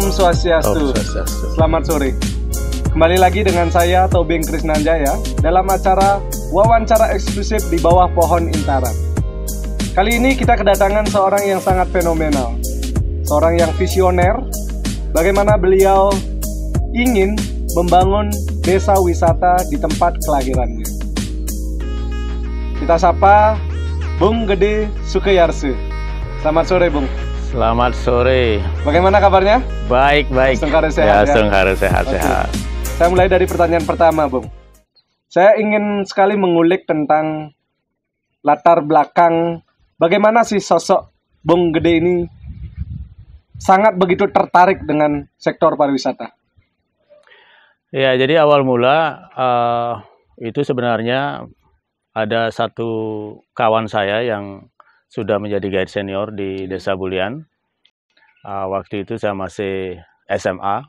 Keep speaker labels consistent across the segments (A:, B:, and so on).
A: Om Swastiastu. Selamat sore. Kembali lagi dengan saya Tobing Krisnanjaya dalam acara wawancara eksklusif di bawah pohon Intaran. Kali ini kita kedatangan seorang yang sangat fenomenal, seorang yang visioner. Bagaimana beliau ingin membangun desa wisata di tempat kelahirannya. Kita sapa Bung Gede Sukeyarse. Selamat sore, Bung.
B: Selamat sore.
A: Bagaimana kabarnya?
B: Baik.
A: Sengkara sehat.
B: Ya, sengkara sehat.
A: Saya mulai dari pertanyaan pertama, Bung. Saya ingin sekali mengulik tentang latar belakang bagaimana sih sosok Bung Gede ini sangat begitu tertarik dengan sektor pariwisata.
B: Ya, jadi awal mula itu sebenarnya ada satu kawan saya yang sudah menjadi guide senior di Desa Bulian. Waktu itu saya masih SMA.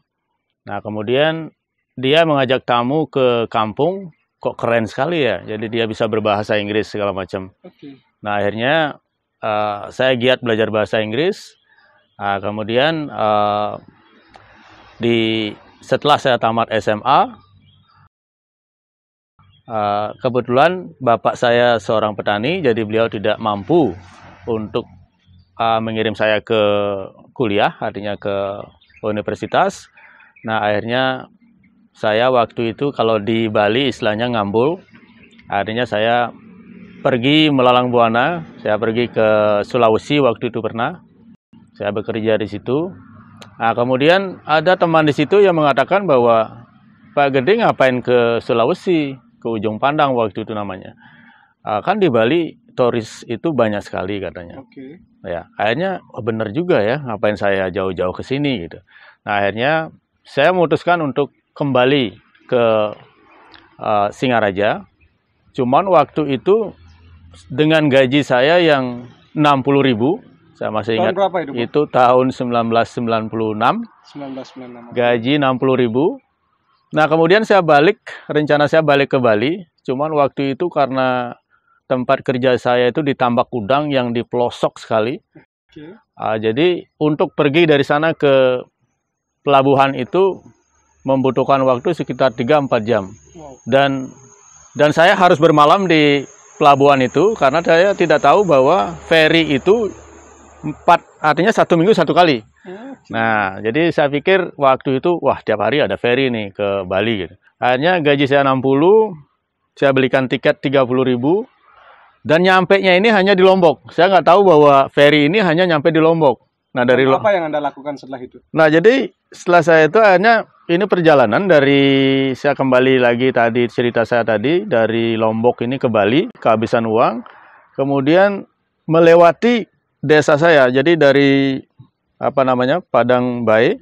B: Nah, kemudian dia mengajak tamu ke kampung, kok keren sekali ya. Jadi dia bisa berbahasa Inggris segala macam. Nah, akhirnya saya giat belajar bahasa Inggris. Kemudian setelah saya tamat SMA, kebetulan bapak saya seorang petani, jadi beliau tidak mampu untuk mengirim saya ke kuliah, artinya ke universitas. Nah, akhirnya saya waktu itu kalau di Bali istilahnya ngambul, artinya saya pergi melalang buana, saya pergi ke Sulawesi waktu itu pernah, saya bekerja di situ. Nah, kemudian ada teman di situ yang mengatakan bahwa Pak Gede ngapain ke Sulawesi, ke Ujung Pandang waktu itu namanya. Kan di Bali turis itu banyak sekali katanya. Ya, akhirnya benar juga ya, ngapain saya jauh-jauh ke sini gitu. Nah, akhirnya saya memutuskan untuk kembali ke Singaraja. Cuman waktu itu dengan gaji saya yang 60.000, saya masih ingat.
A: Tahun berapa
B: itu tahun 1996.
A: 1996.
B: Gaji 60.000. Nah, kemudian rencana saya balik ke Bali, cuman waktu itu karena tempat kerja saya itu di Tambak Udang yang di pelosok sekali. Jadi untuk pergi dari sana ke pelabuhan itu membutuhkan waktu sekitar 3-4 jam. Dan saya harus bermalam di pelabuhan itu karena saya tidak tahu bahwa ferry itu artinya 1 minggu 1 kali. Nah, jadi saya pikir waktu itu, wah tiap hari ada ferry nih ke Bali gitu. Akhirnya gaji saya 60, saya belikan tiket 30.000, dan nyampenya ini hanya di Lombok. Saya nggak tahu bahwa ferry ini hanya nyampe di Lombok. Nah,
A: apa yang Anda lakukan setelah itu?
B: Nah, jadi setelah saya itu akhirnya ini perjalanan saya kembali lagi tadi cerita saya tadi dari Lombok ini ke Bali, kehabisan uang, kemudian melewati desa saya. Jadi dari Padang Bae,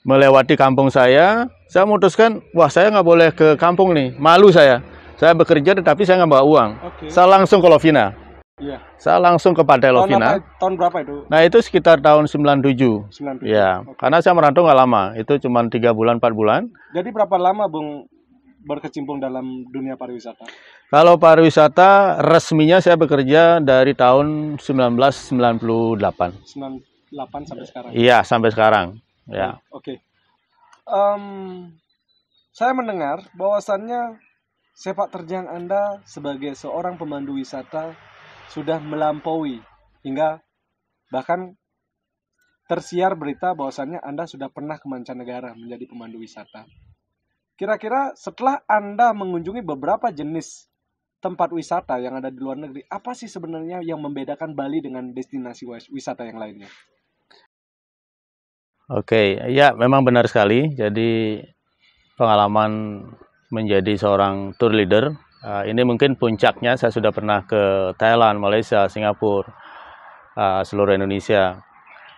B: melewati kampung saya memutuskan, wah saya nggak boleh ke kampung nih, malu saya. Saya bekerja tetapi saya nggak bawa uang. Saya langsung ke Lovina. Saya langsung ke Pantai Lovina.
A: Tahun berapa itu?
B: Nah, itu sekitar tahun 97. Ya, karena saya merantau nggak lama, itu cuma 3 bulan, 4 bulan.
A: Jadi berapa lama Bung berkecimpung dalam dunia pariwisata?
B: Kalau pariwisata resminya saya bekerja dari tahun 1998.
A: 98 sampai sekarang?
B: Iya, sampai sekarang. Ya.
A: Oke. Saya mendengar bahwasannya sepak terjang Anda sebagai seorang pemandu wisata sudah melampaui hingga bahkan tersiar berita bahwasannya Anda sudah pernah ke mancanegara menjadi pemandu wisata. Kira-kira setelah Anda mengunjungi beberapa jenis tempat wisata yang ada di luar negeri, apa sih sebenarnya yang membedakan Bali dengan destinasi wisata yang lainnya?
B: Oke, ya memang benar sekali. Jadi pengalaman menjadi seorang tour leader, ini mungkin puncaknya saya sudah pernah ke Thailand, Malaysia, Singapura, seluruh Indonesia.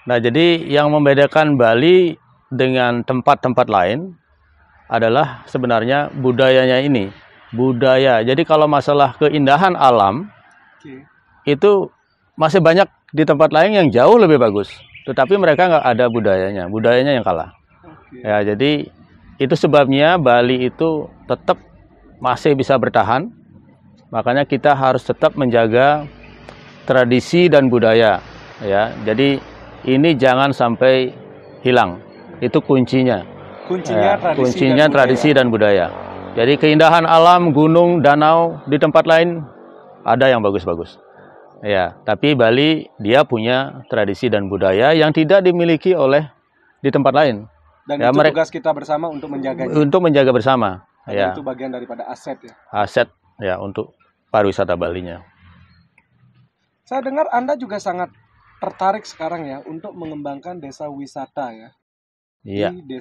B: Nah, jadi yang membedakan Bali dengan tempat-tempat lain adalah sebenarnya budayanya ini. Budaya. Jadi kalau masalah keindahan alam, itu masih banyak di tempat lain yang jauh lebih bagus. Tetapi mereka nggak ada budayanya yang kalah. Ya, jadi itu sebabnya Bali itu tetap masih bisa bertahan. Makanya kita harus tetap menjaga tradisi dan budaya. Ya, jadi ini jangan sampai hilang. itu kuncinya.
A: Kuncinya
B: Tradisi dan budaya. Jadi keindahan alam, gunung, danau di tempat lain ada yang bagus-bagus. Ya, tapi Bali dia punya tradisi dan budaya yang tidak dimiliki oleh di tempat lain.
A: Dan
B: ya,
A: itu tugas kita bersama untuk menjaganya.
B: Untuk menjaga bersama.
A: Karena
B: ya.
A: Itu bagian daripada aset ya.
B: Aset ya untuk pariwisata Balinya.
A: Saya dengar Anda juga sangat tertarik sekarang ya untuk mengembangkan desa wisata ya.
B: Iya.
A: Di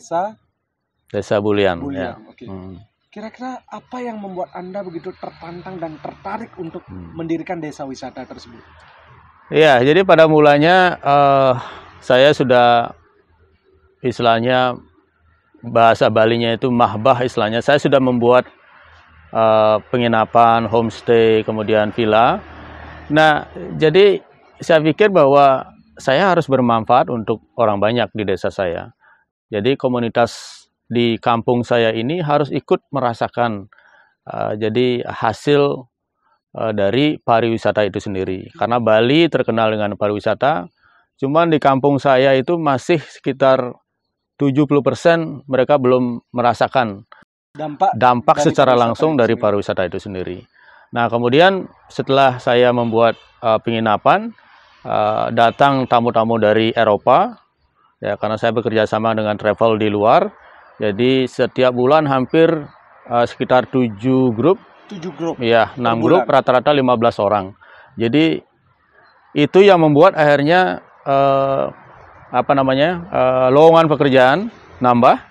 A: Desa
B: Bulian.
A: Ya.
B: Oke.
A: Kira-kira apa yang membuat Anda begitu tertantang dan tertarik untuk mendirikan desa wisata tersebut?
B: Iya, jadi pada mulanya saya sudah istilahnya bahasa Balinya itu mahbah istilahnya. Saya sudah membuat penginapan, homestay, kemudian villa. Nah, jadi saya pikir bahwa saya harus bermanfaat untuk orang banyak di desa saya. Jadi komunitas di kampung saya ini harus ikut merasakan jadi hasil dari pariwisata itu sendiri. Karena Bali terkenal dengan pariwisata, cuman di kampung saya itu masih sekitar 70% mereka belum merasakan dampak secara langsung dari pariwisata itu sendiri. Nah, kemudian setelah saya membuat penginapan, datang tamu-tamu dari Eropa, ya karena saya bekerja sama dengan travel di luar. Jadi setiap bulan hampir sekitar 7 grup.
A: 7 grup?
B: Ya, 6 grup, rata-rata 15 orang. Jadi itu yang membuat akhirnya lowongan pekerjaan nambah.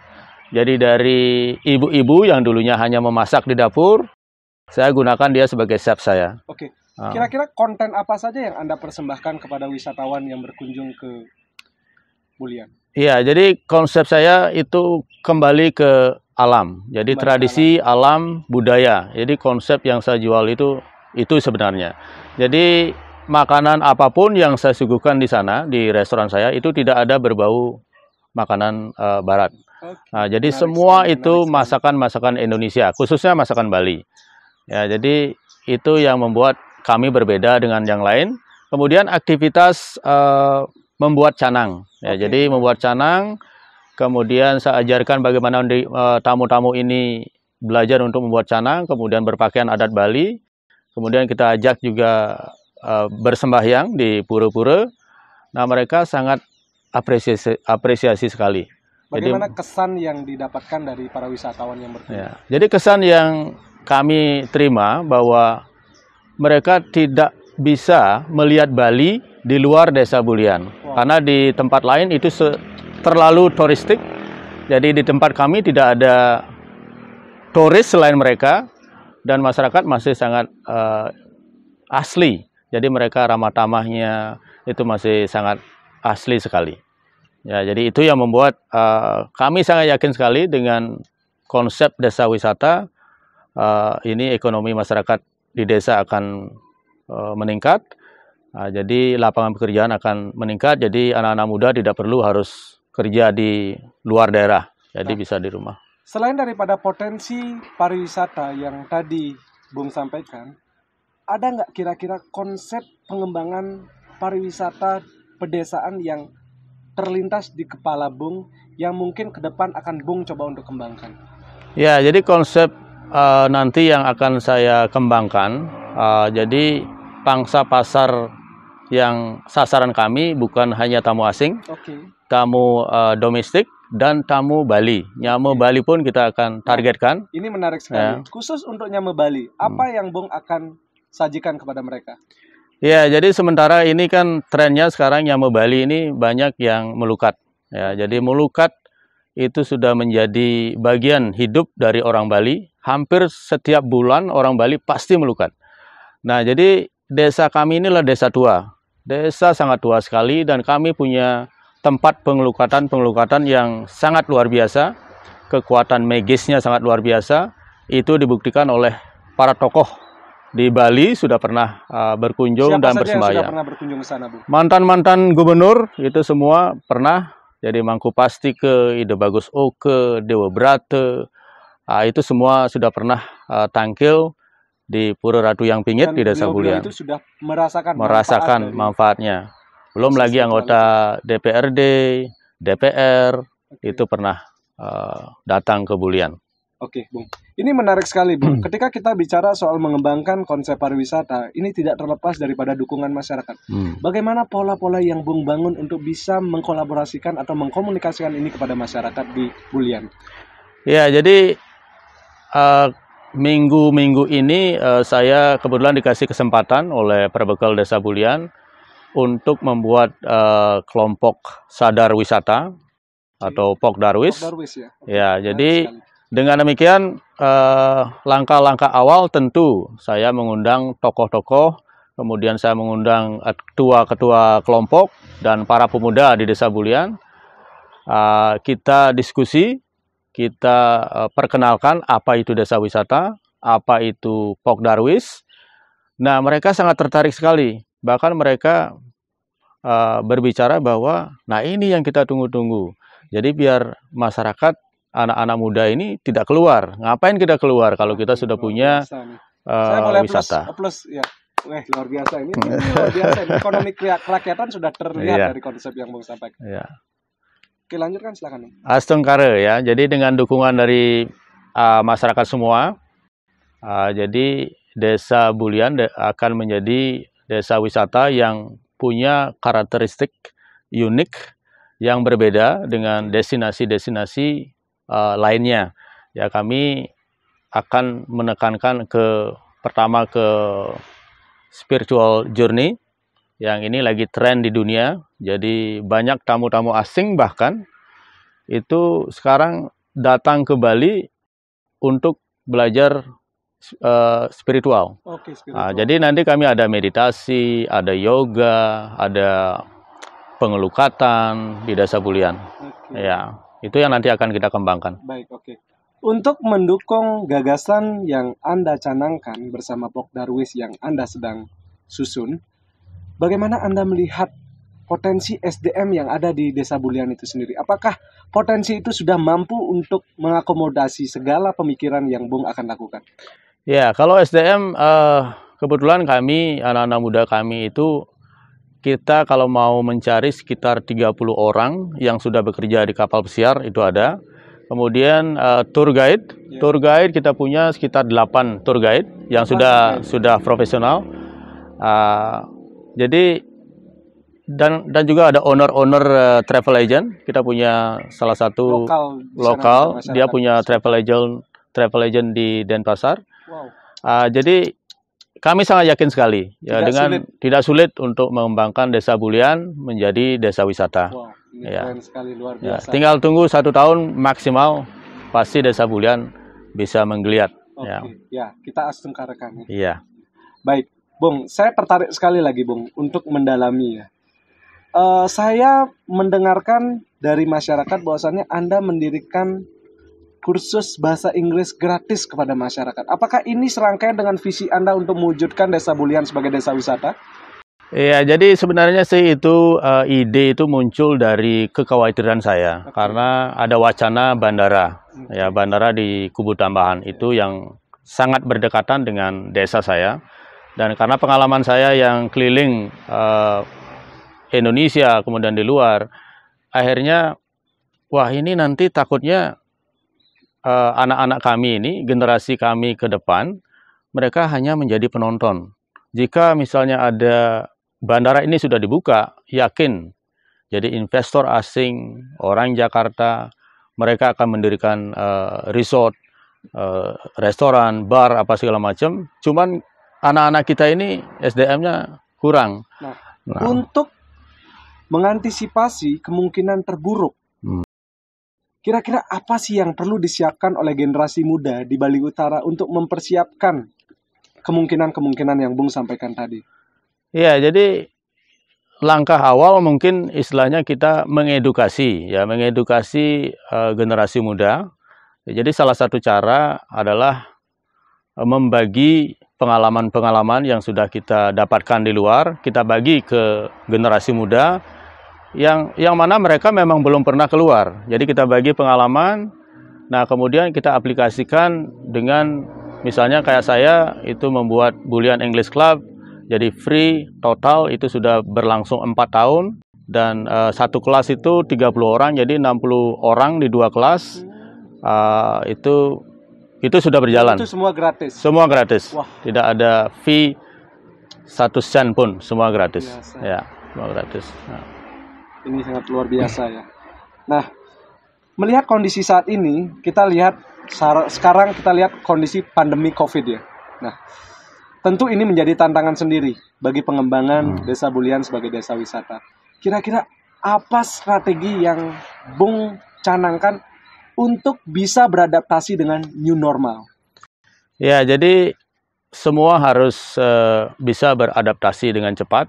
B: Jadi dari ibu-ibu yang dulunya hanya memasak di dapur, saya gunakan dia sebagai chef saya.
A: Oke. Kira-kira konten apa saja yang Anda persembahkan kepada wisatawan yang berkunjung ke Bulian? Iya, jadi konsep saya itu kembali ke alam. Jadi tradisi, alam, budaya. Jadi konsep yang saya jual itu sebenarnya. Jadi makanan apapun yang saya suguhkan di sana, di restoran saya, itu tidak ada berbau makanan barat. Nah, jadi semua itu masakan-masakan Indonesia, khususnya masakan Bali. Ya, jadi itu yang membuat kami berbeda dengan yang lain. Kemudian aktivitas membuat canang. Ya, jadi membuat canang, kemudian saya ajarkan bagaimana tamu-tamu ini belajar untuk membuat canang, kemudian berpakaian adat Bali. Kemudian kita ajak juga bersembahyang di pura-pura. Nah, mereka sangat apresiasi sekali. Bagaimana kesan yang didapatkan dari para wisatawan yang berkunjung?
B: Ya, jadi kesan yang kami terima bahwa mereka tidak bisa melihat Bali di luar Desa Bulian. Karena di tempat lain itu terlalu turistik. Jadi di tempat kami tidak ada turis selain mereka, dan masyarakat masih sangat asli. Jadi mereka ramah tamahnya itu masih sangat asli sekali. Ya, jadi itu yang membuat kami sangat yakin sekali dengan konsep desa wisata. Ini ekonomi masyarakat di desa akan meningkat. Jadi lapangan pekerjaan akan meningkat. Jadi anak-anak muda tidak perlu harus kerja di luar daerah. Jadi bisa di rumah.
A: Selain daripada potensi pariwisata yang tadi Bung sampaikan, ada nggak kira-kira konsep pengembangan pariwisata pedesaan yang terlintas di kepala Bung yang mungkin ke depan akan Bung coba untuk kembangkan?
B: Ya, jadi konsep nanti yang akan saya kembangkan, jadi pangsa pasar yang sasaran kami bukan hanya tamu asing, tamu domestik, dan tamu Bali. Nyame Bali pun kita akan targetkan.
A: Ini menarik sekali. Ya. Khusus untuk Nyame Bali, apa yang Bung akan sajikan kepada mereka?
B: Ya, jadi sementara ini kan trennya sekarang Nyame Bali ini banyak yang melukat. Ya, jadi melukat itu sudah menjadi bagian hidup dari orang Bali. Hampir setiap bulan orang Bali pasti melukat. Nah, jadi desa kami inilah desa tua. Desa sangat tua sekali, dan kami punya tempat pengelukatan yang sangat luar biasa. Kekuatan magisnya sangat luar biasa. Itu dibuktikan oleh para tokoh di Bali sudah pernah berkunjung dan bersembahyang.
A: Sudah pernah berkunjung ke sana, Bu?
B: Mantan-mantan gubernur itu semua pernah. Jadi Mangku Pastike, Ide Bagus Oke, Dewa Brata, itu semua sudah pernah tampil di Pura Ratu Yang Pingit di Desa Bulian.
A: Itu sudah merasakan
B: manfaatnya. Belum lagi anggota DPRD, DPR, itu pernah datang ke Bulian.
A: Oke, Bung. Ini menarik sekali, Bung. Ketika kita bicara soal mengembangkan konsep pariwisata, ini tidak terlepas daripada dukungan masyarakat. Bagaimana pola-pola yang Bung bangun untuk bisa mengkolaborasikan atau mengkomunikasikan ini kepada masyarakat di Bulian?
B: Ya, jadi minggu-minggu ini saya kebetulan dikasih kesempatan oleh Perbekal Desa Bulian untuk membuat kelompok sadar wisata atau Pokdarwis.
A: Pokdarwis ya.
B: Ya, jadi dengan demikian, langkah-langkah awal tentu saya mengundang tokoh-tokoh, kemudian saya mengundang ketua-ketua kelompok dan para pemuda di Desa Bulian. Kita diskusi, kita perkenalkan apa itu desa wisata, apa itu Pokdarwis. Nah, mereka sangat tertarik sekali. Bahkan mereka berbicara bahwa, nah ini yang kita tunggu-tunggu. Jadi biar masyarakat, anak-anak muda ini tidak keluar. Ngapain kita keluar kalau kita sudah punya wisata?
A: Plus ya. Luar biasa ini. Luar biasa. Ekonomi kerakyatan sudah terlihat dari konsep yang Bung sampaikan.
B: Iya.
A: Oke, lanjutkan silakan.
B: Astungkare ya. Jadi dengan dukungan dari masyarakat semua, jadi Desa Bulian akan menjadi desa wisata yang punya karakteristik unik yang berbeda dengan destinasi-destinasi lainnya. Ya, kami akan menekankan pertama ke spiritual journey yang ini lagi tren di dunia. Jadi banyak tamu-tamu asing bahkan itu sekarang datang ke Bali untuk belajar spiritual.
A: Oke, spiritual.
B: Jadi nanti kami ada meditasi, ada yoga, ada pengelukatan di Desa Bulian. Ya. Itu yang nanti akan kita kembangkan.
A: Baik, oke. Untuk mendukung gagasan yang Anda canangkan bersama Pokdarwis yang Anda sedang susun, bagaimana Anda melihat potensi SDM yang ada di Desa Bulian itu sendiri? Apakah potensi itu sudah mampu untuk mengakomodasi segala pemikiran yang Bung akan lakukan?
B: Ya, kalau SDM, kebetulan kami, anak-anak muda kami itu, kita kalau mau mencari sekitar 30 orang yang sudah bekerja di kapal pesiar itu ada. Kemudian tour guide kita punya sekitar 8 tour guide yang sudah profesional. Jadi dan juga ada owner travel agent. Kita punya salah satu lokal dia punya travel agent di Denpasar.
A: Wow.
B: Jadi kami sangat yakin sekali ya tidak sulit untuk mengembangkan Desa Bulian menjadi desa wisata.
A: Wow, ini keren sekali, luar biasa.
B: Ya, tinggal tunggu 1 tahun maksimal pasti Desa Bulian bisa menggeliat.
A: Oke, ya kita astungkarakan.
B: Iya.
A: Baik, Bung, saya tertarik sekali lagi, Bung, untuk mendalami ya. Saya mendengarkan dari masyarakat bahwasannya Anda mendirikan kursus bahasa Inggris gratis kepada masyarakat. Apakah ini serangkaian dengan visi Anda untuk mewujudkan Desa Bulian sebagai desa wisata?
B: Iya, jadi sebenarnya sih itu ide itu muncul dari kekhawatiran saya karena ada wacana bandara, ya bandara di Kubu Tambahan itu yang sangat berdekatan dengan desa saya dan karena pengalaman saya yang keliling Indonesia kemudian di luar, akhirnya wah ini nanti takutnya anak-anak kami ini, generasi kami ke depan, mereka hanya menjadi penonton. Jika misalnya ada bandara ini sudah dibuka, yakin. Jadi investor asing, orang Jakarta, mereka akan mendirikan resort, restoran, bar, apa segala macam. Cuman anak-anak kita ini SDM-nya kurang.
A: Nah, untuk mengantisipasi kemungkinan terburuk, kira-kira apa sih yang perlu disiapkan oleh generasi muda di Bali Utara untuk mempersiapkan kemungkinan-kemungkinan yang Bung sampaikan tadi?
B: Ya, jadi langkah awal mungkin istilahnya kita mengedukasi generasi muda. Jadi salah satu cara adalah membagi pengalaman-pengalaman yang sudah kita dapatkan di luar, kita bagi ke generasi muda yang mana mereka memang belum pernah keluar. Jadi kita bagi pengalaman, nah kemudian kita aplikasikan dengan misalnya kayak saya itu membuat Bulian English Club, jadi free total itu sudah berlangsung 4 tahun dan satu kelas itu 30 orang, jadi 60 orang di 2 kelas. Itu sudah berjalan.
A: Itu semua gratis.
B: Semua gratis.
A: Wah.
B: Tidak ada fee 1 sen pun, semua gratis.
A: Biasa.
B: Ya, semua gratis. Nah.
A: Ini sangat luar biasa ya. Nah, melihat kondisi saat ini, sekarang kita lihat kondisi pandemi COVID ya. Nah, tentu ini menjadi tantangan sendiri bagi pengembangan Desa Bulian sebagai desa wisata. Kira-kira apa strategi yang Bung canangkan untuk bisa beradaptasi dengan new normal?
B: Ya, jadi semua harus bisa beradaptasi dengan cepat.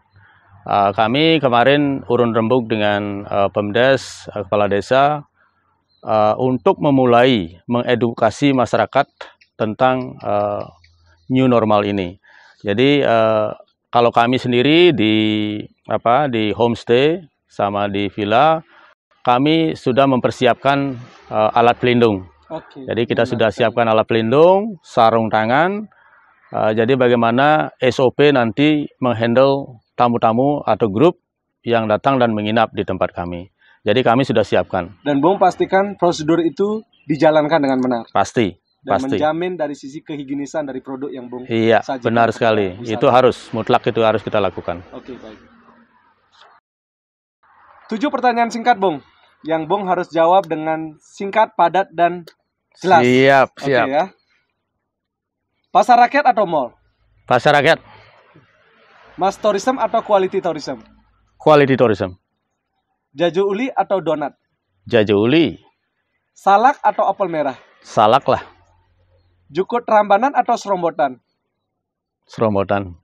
B: Kami kemarin urun rembuk dengan Pemdes, Kepala Desa, untuk memulai mengedukasi masyarakat tentang new normal ini. Jadi kalau kami sendiri di homestay sama di villa, kami sudah mempersiapkan alat pelindung.
A: Oke.
B: Jadi kita sudah siapkan alat pelindung, sarung tangan. Jadi bagaimana SOP nanti menghandle tamu-tamu atau grup yang datang dan menginap di tempat kami. Jadi kami sudah siapkan.
A: Dan Bung pastikan prosedur itu dijalankan dengan benar.
B: Pasti.
A: Dan
B: Pasti.
A: menjamin dari sisi kehigienisan dari produk yang Bung
B: Iya,
A: sajikan
B: benar
A: kepada
B: sekali.
A: wisata.
B: Itu harus, mutlak itu harus kita lakukan.
A: Oke, baik. 7 pertanyaan singkat, Bung. Yang Bung harus jawab dengan singkat, padat, dan jelas.
B: Siap,
A: Oke
B: siap.
A: ya. Pasar rakyat atau mall?
B: Pasar rakyat,
A: Mass tourism atau quality tourism?
B: quality tourism.
A: Jaju uli atau donat?
B: Jaju uli,
A: Salak atau apel merah?
B: salak lah,
A: Jukut rambanan atau serombotan?
B: serombotan.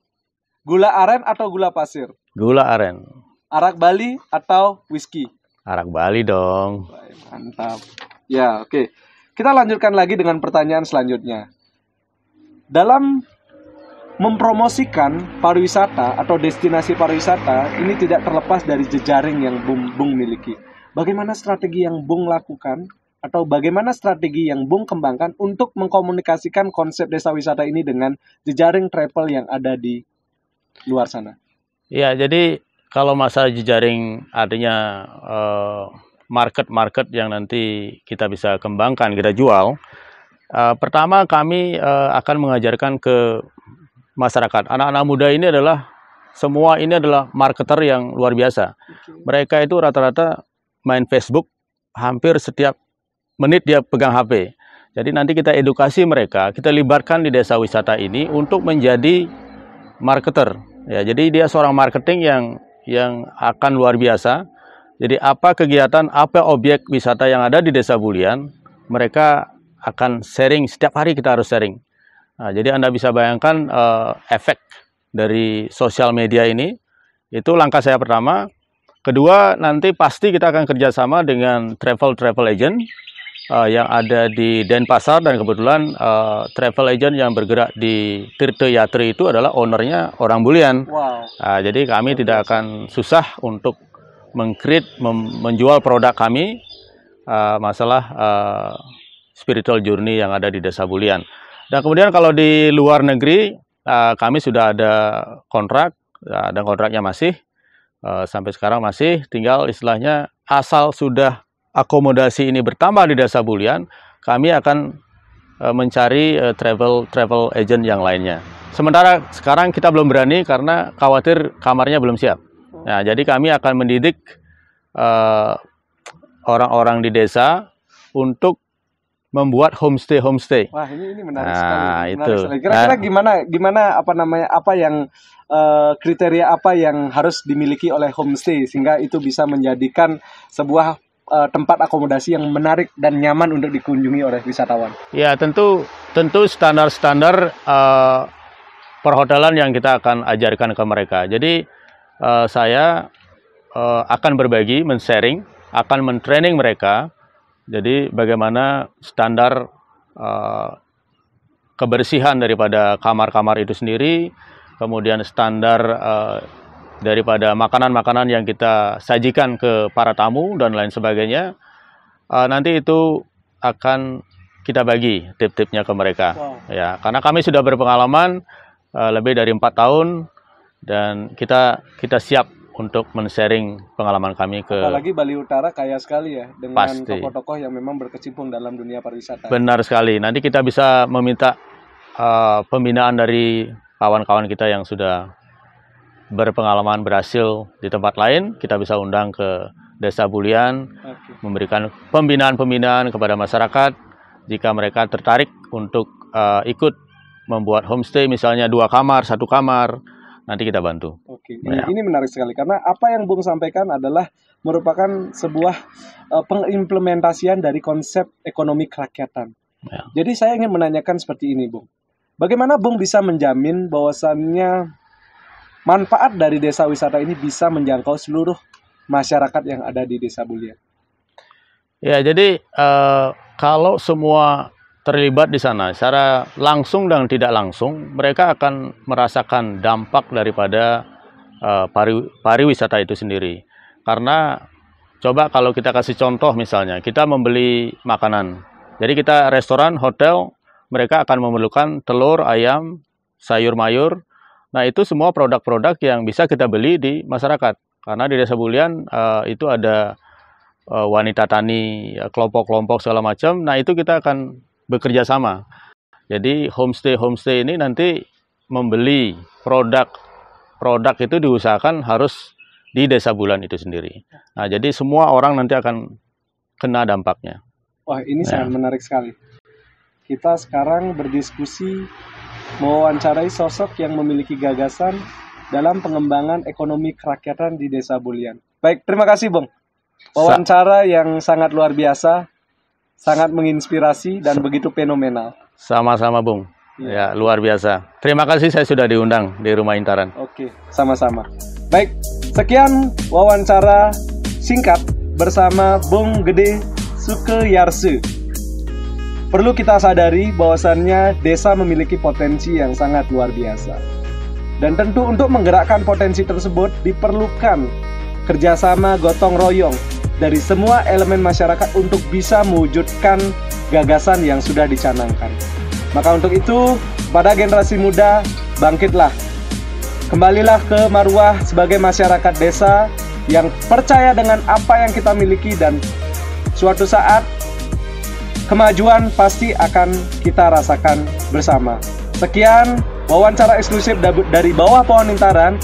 A: Gula aren atau gula pasir?
B: Gula aren,
A: Arak Bali atau whisky?
B: arak Bali dong.
A: Baik, mantap. Ya, oke. Kita lanjutkan lagi dengan pertanyaan selanjutnya. Dalam mempromosikan pariwisata atau destinasi pariwisata, ini tidak terlepas dari jejaring yang Bung miliki. Bagaimana strategi yang Bung lakukan atau bagaimana strategi yang Bung kembangkan untuk mengkomunikasikan konsep desa wisata ini dengan jejaring travel yang ada di luar sana?
B: Ya, jadi kalau masalah jejaring artinya market-market yang nanti kita bisa kembangkan, kita jual. Pertama kami akan mengajarkan ke masyarakat. Anak-anak muda ini semua ini adalah marketer yang luar biasa. Mereka itu rata-rata main Facebook, hampir setiap menit dia pegang HP. Jadi nanti kita edukasi mereka, kita libatkan di desa wisata ini untuk menjadi marketer. Ya, jadi dia seorang marketing yang akan luar biasa. Jadi apa kegiatan, apa objek wisata yang ada di Desa Bulian, mereka akan sharing, setiap hari kita harus sharing. Nah, jadi Anda bisa bayangkan efek dari sosial media ini. Itu langkah saya pertama. Kedua, nanti pasti kita akan kerjasama dengan travel agent yang ada di Denpasar, dan kebetulan travel agent yang bergerak di Tirta Yatri itu adalah ownernya orang Bulian.
A: Wow.
B: Jadi kami tidak akan susah untuk menjual produk kami masalah spiritual journey yang ada di Desa Bulian. Dan kemudian kalau di luar negeri, kami sudah ada kontrak, dan kontraknya masih, sampai sekarang masih, tinggal istilahnya asal sudah akomodasi ini bertambah di Desa Bulian, kami akan mencari travel agent yang lainnya. Sementara sekarang kita belum berani karena khawatir kamarnya belum siap. Nah, jadi kami akan mendidik orang-orang di desa untuk membuat homestay.
A: Wah, ini menarik sekali. Menarik
B: Itu.
A: sekali. Kira-kira gimana apa yang kriteria apa yang harus dimiliki oleh homestay sehingga itu bisa menjadikan sebuah tempat akomodasi yang menarik dan nyaman untuk dikunjungi oleh wisatawan?
B: Ya, tentu standar-standar perhotelan yang kita akan ajarkan ke mereka. Jadi saya akan berbagi, men-sharing, akan men-training mereka. Jadi bagaimana standar kebersihan daripada kamar-kamar itu sendiri, kemudian standar daripada makanan-makanan yang kita sajikan ke para tamu dan lain sebagainya. Nanti itu akan kita bagi tip-tipnya ke mereka.
A: Wow.
B: Ya, karena kami sudah berpengalaman lebih dari 4 tahun dan kita siap untuk men-sharing pengalaman kami ke...
A: Apalagi Bali Utara kaya sekali ya, dengan
B: Pasti.
A: tokoh-tokoh yang memang berkecimpung dalam dunia pariwisata.
B: Benar sekali. Nanti kita bisa meminta pembinaan dari kawan-kawan kita yang sudah berpengalaman berhasil di tempat lain. Kita bisa undang ke Desa Bulian,
A: Oke.
B: memberikan pembinaan-pembinaan kepada masyarakat jika mereka tertarik untuk ikut membuat homestay, misalnya 2 kamar, 1 kamar, nanti kita bantu.
A: Oke,
B: Ya.
A: ini menarik sekali karena apa yang Bung sampaikan adalah merupakan sebuah pengimplementasian dari konsep ekonomi kerakyatan.
B: Ya.
A: Jadi saya ingin menanyakan seperti ini, Bung. Bagaimana Bung bisa menjamin bahwasannya manfaat dari desa wisata ini bisa menjangkau seluruh masyarakat yang ada di Desa Bulian?
B: Ya, jadi kalau semua terlibat di sana secara langsung dan tidak langsung, mereka akan merasakan dampak daripada pariwisata itu sendiri. Karena coba kalau kita kasih contoh, misalnya kita membeli makanan, jadi kita restoran, hotel, mereka akan memerlukan telur, ayam, sayur mayur. Nah, itu semua produk-produk yang bisa kita beli di masyarakat. Karena di Desa Bulian itu ada wanita tani, kelompok-kelompok segala macam. Nah, itu kita akan bekerja sama. Jadi homestay ini nanti membeli produk itu diusahakan harus di Desa Bulian itu sendiri. Nah, jadi semua orang nanti akan kena dampaknya.
A: Wah, ini sangat menarik sekali. Kita sekarang berdiskusi mewawancarai sosok yang memiliki gagasan dalam pengembangan ekonomi kerakyatan di Desa Bulian. Baik, terima kasih, Bung. Wawancara yang sangat luar biasa, sangat menginspirasi dan begitu fenomenal.
B: Sama-sama, Bung. Ya, luar biasa. Terima kasih saya sudah diundang di Rumah Intaran.
A: Oke, sama-sama. Baik, sekian wawancara singkat bersama Bung Gede Sukeyarse. Perlu kita sadari bahwasannya desa memiliki potensi yang sangat luar biasa. Dan tentu untuk menggerakkan potensi tersebut diperlukan kerjasama gotong royong dari semua elemen masyarakat untuk bisa mewujudkan gagasan yang sudah dicanangkan. Maka untuk itu, pada generasi muda, bangkitlah. Kembalilah ke marwah sebagai masyarakat desa yang percaya dengan apa yang kita miliki dan suatu saat kemajuan pasti akan kita rasakan bersama. Sekian wawancara eksklusif dari Bawah Pohon Intaran,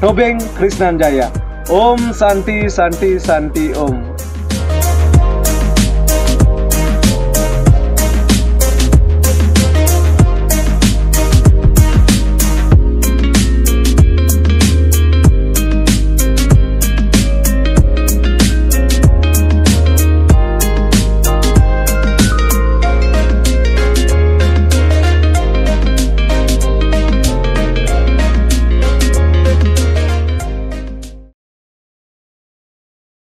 A: Tobing Krisnanjaya. Om Santi Santi Santi Om.